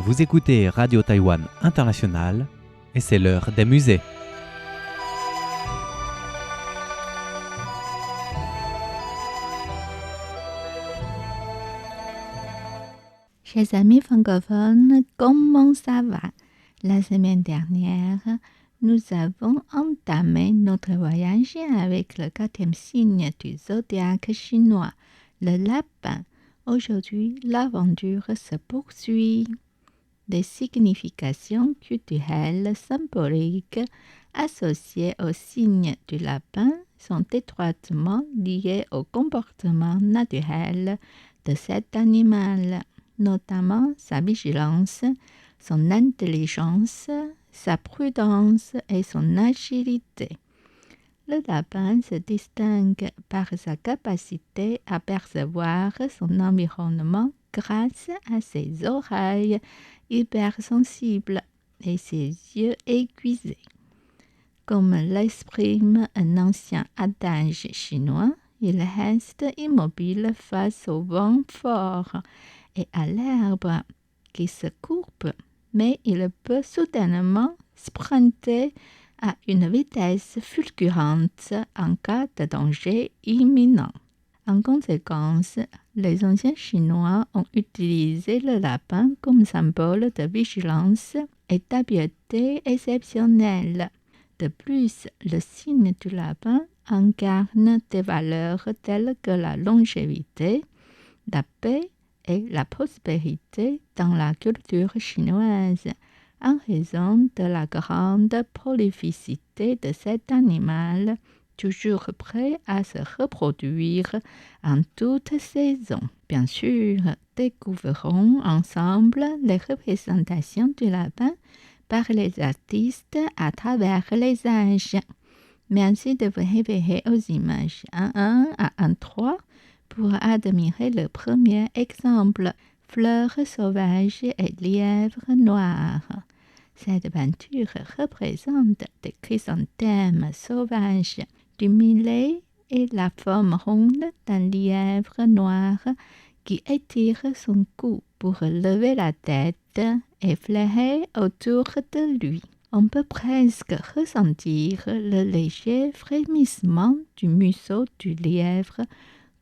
Vous écoutez Radio Taïwan International et c'est l'heure des musées. Chers amis francophones, comment ça va? La semaine dernière, nous avons entamé notre voyage avec le 4e signe du zodiaque chinois, le lapin. Aujourd'hui, l'aventure se poursuit. Les significations culturelles symboliques associées au signe du lapin sont étroitement liées au comportement naturel de cet animal, notamment sa vigilance, son intelligence, sa prudence et son agilité. Le lapin se distingue par sa capacité à percevoir son environnement grâce à ses oreilles hypersensibles et ses yeux aiguisés. Comme l'exprime un ancien adage chinois, il reste immobile face au vent fort et à l'herbe qui se courbe, mais il peut soudainement sprinter à une vitesse fulgurante en cas de danger imminent. En conséquence, les anciens Chinois ont utilisé le lapin comme symbole de vigilance et d'habileté exceptionnelle. De plus, le signe du lapin incarne des valeurs telles que la longévité, la paix et la prospérité dans la culture chinoise, en raison de la grande prolificité de cet animal, toujours prêt à se reproduire en toute saison. Bien sûr, découvrons ensemble les représentations du lapin par les artistes à travers les âges. Merci de vous référer aux images 1.1 à 1.3 pour admirer le premier exemple, fleurs sauvages et lièvres noirs. Cette peinture représente des chrysanthèmes sauvages, du millet et la forme ronde d'un lièvre noir qui étire son cou pour lever la tête et flairer autour de lui. On peut presque ressentir le léger frémissement du museau du lièvre,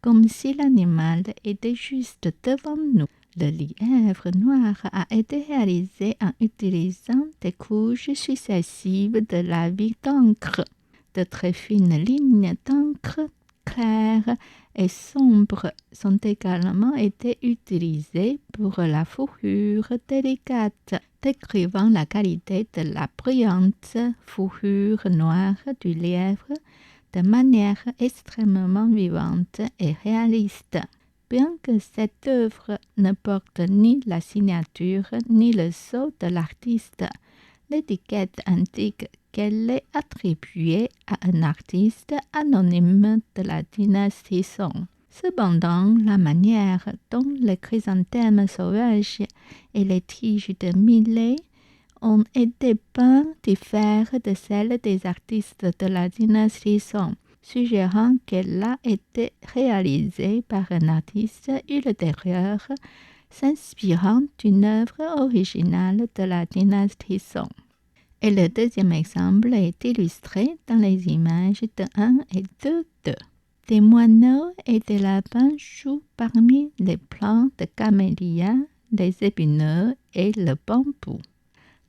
comme si l'animal était juste devant nous. Le lièvre noir a été réalisé en utilisant des couches successives de lavis d'encre. De très fines lignes d'encre claires et sombres sont également été utilisées pour la fourrure délicate, décrivant la qualité de la brillante fourrure noire du lièvre de manière extrêmement vivante et réaliste. Bien que cette œuvre ne porte ni la signature ni le sceau de l'artiste, l'étiquette indique qu'elle est attribuée à un artiste anonyme de la dynastie Song. Cependant, la manière dont les chrysanthèmes sauvages et les tiges de millet ont été peints diffère de celle des artistes de la dynastie Song, suggérant qu'elle a été réalisée par un artiste ultérieur s'inspirant d'une œuvre originale de la dynastie Song. Et le deuxième exemple est illustré dans les images de 1 et 2. Des moineaux et des lapins jouent parmi les plants de camélias, les épineux et le bambou.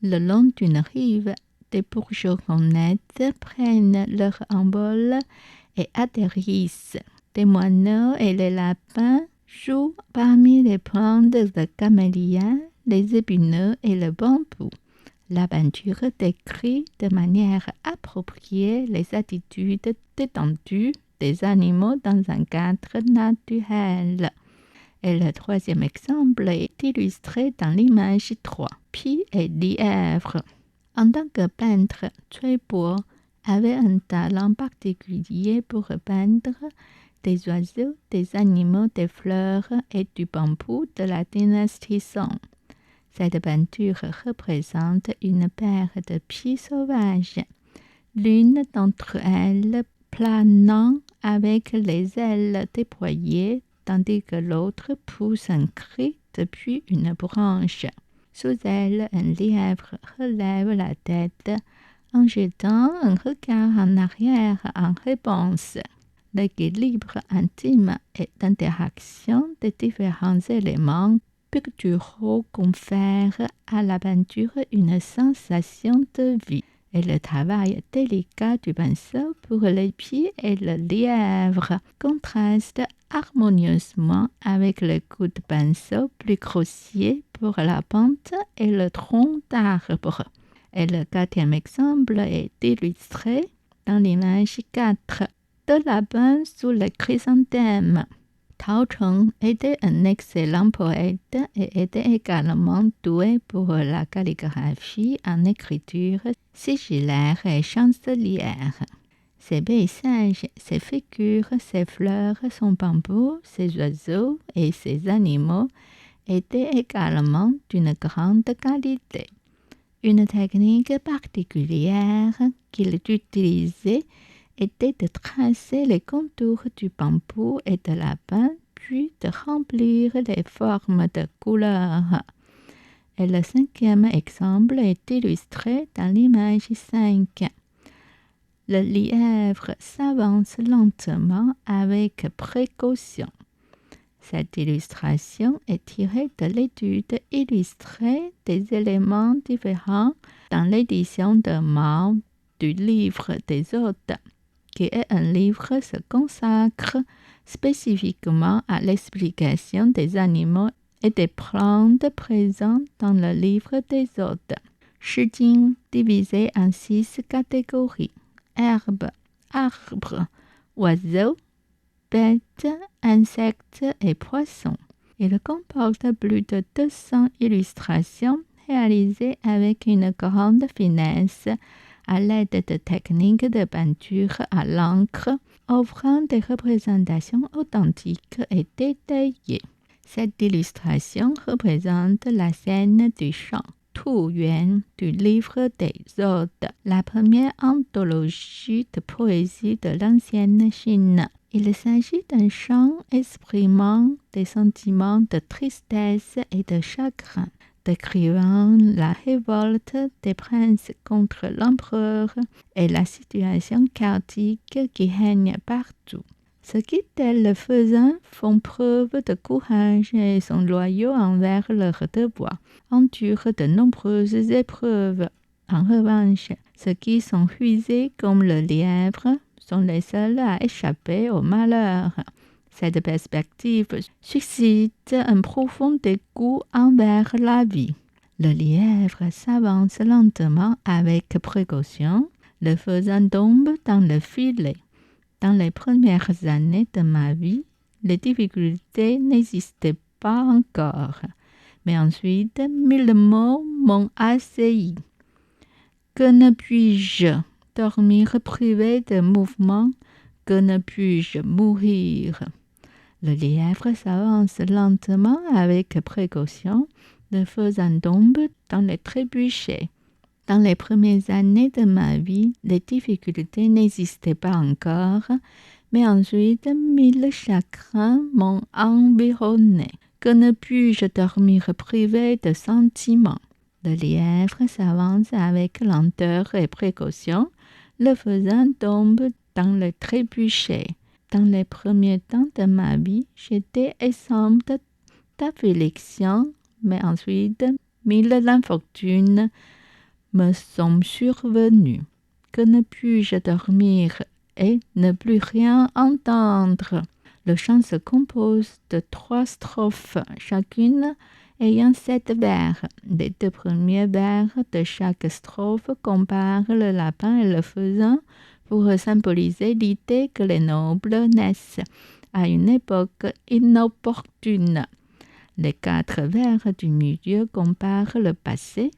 Le long d'une rive, des bourgeonnettes prennent leur envol et atterrissent. Des moineaux et les lapins jouent parmi les plantes de camélias, les épineux et le bambou. La peinture décrit de manière appropriée les attitudes détendues des animaux dans un cadre naturel. Et le troisième exemple est illustré dans l'image 3. Pie et lièvre. En tant que peintre, Cui Bo avait un talent particulier pour peindre des oiseaux, des animaux, des fleurs et du bambou de la dynastie Song. Cette peinture représente une paire de pies sauvages, l'une d'entre elles planant avec les ailes déployées, tandis que l'autre pousse un cri depuis une branche. Sous elle, un lièvre relève la tête en jetant un regard en arrière en réponse. L'équilibre intime et l'interaction des différents éléments picturaux confèrent à l'aventure une sensation de vie. Et le travail délicat du pinceau pour les pieds et le lièvre contraste harmonieusement avec le coup de pinceau plus grossier pour la pente et le tronc d'arbre. Et le quatrième exemple est illustré dans l'image 4 de lapin sous le chrysanthème. Tao Cheng était un excellent poète et était également doué pour la calligraphie en écriture sigillaire et chancelière. Ses paysages, ses figures, ses fleurs, son bambou, ses oiseaux et ses animaux étaient également d'une grande qualité. Une technique particulière qu'il utilisait était de tracer les contours du bambou et de la lapin, puis de remplir les formes de couleurs. Et le cinquième exemple est illustré dans l'image 5. Le lièvre s'avance lentement avec précaution. Cette illustration est tirée de l'étude illustrée des éléments différents dans l'édition de Mao du livre des hôtes, qui est un livre qui se consacre spécifiquement à l'explication des animaux et des plantes présents dans le livre des hôtes. Shi Jing divisé en 6 catégories: herbes, arbres, oiseaux, bêtes, insectes et poissons. Il comporte plus de 200 illustrations réalisées avec une grande finesse à l'aide de techniques de peinture à l'encre, offrant des représentations authentiques et détaillées. Cette illustration représente la scène du chant Tu Yuan du livre des hôtes, la première anthologie de poésie de l'ancienne Chine. Il s'agit d'un chant exprimant des sentiments de tristesse et de chagrin, décrivant la révolte des princes contre l'empereur et la situation chaotique qui règne partout. Ceux qui, tel le faisant, font preuve de courage et sont loyaux envers leurs devoirs, endurent de nombreuses épreuves. En revanche, ceux qui sont rusés comme le lièvre sont les seuls à échapper au malheur. Cette perspective suscite un profond dégoût envers la vie. Le lièvre s'avance lentement avec précaution, le faisant tombe dans le filet. Dans les premières années de ma vie, les difficultés n'existaient pas encore. Mais ensuite, 1000 mots m'ont assailli. Que ne puis-je dormir privé de mouvement? Que ne puis-je mourir? Le lièvre s'avance lentement avec précaution, le faisant tomber dans les trébuchets. Dans les premières années de ma vie, les difficultés n'existaient pas encore, mais ensuite 1000 chagrins m'ont environné. Que ne puis-je dormir privé de sentiments? Le lièvre s'avance avec lenteur et précaution, le faisant tomber dans le trébuchet. Dans les premiers temps de ma vie, j'étais exempt d'affliction, mais ensuite 1000 infortunes me sont survenues. Que ne puis-je dormir et ne plus rien entendre? Le chant se compose de 3 strophes, chacune ayant 7 vers. Les 2 premiers vers de chaque strophe comparent le lapin et le faisan pour symboliser l'idée que les nobles naissent à une époque inopportune. Les 4 vers du milieu comparent le passé,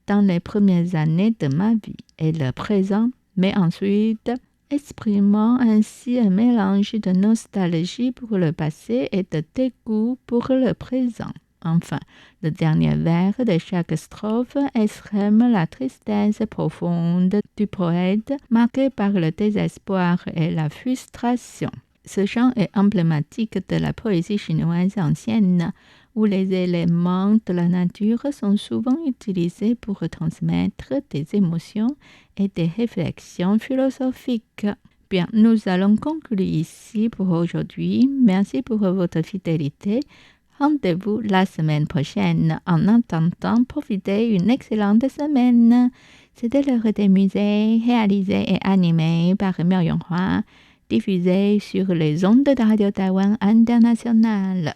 dans les premières années de ma vie, et le présent, mais ensuite exprimant ainsi un mélange de nostalgie pour le passé et de dégoût pour le présent. Enfin, le dernier vers de chaque strophe exprime la tristesse profonde du poète, marquée par le désespoir et la frustration. Ce chant est emblématique de la poésie chinoise ancienne, où les éléments de la nature sont souvent utilisés pour retransmettre des émotions et des réflexions philosophiques. Bien, nous allons conclure ici pour aujourd'hui. Merci pour votre fidélité. Rendez-vous la semaine prochaine. En attendant, profitez une excellente semaine. C'était l'heure des musées, réalisé et animé par Myriam Hua, diffusé sur les ondes de Radio Taïwan International.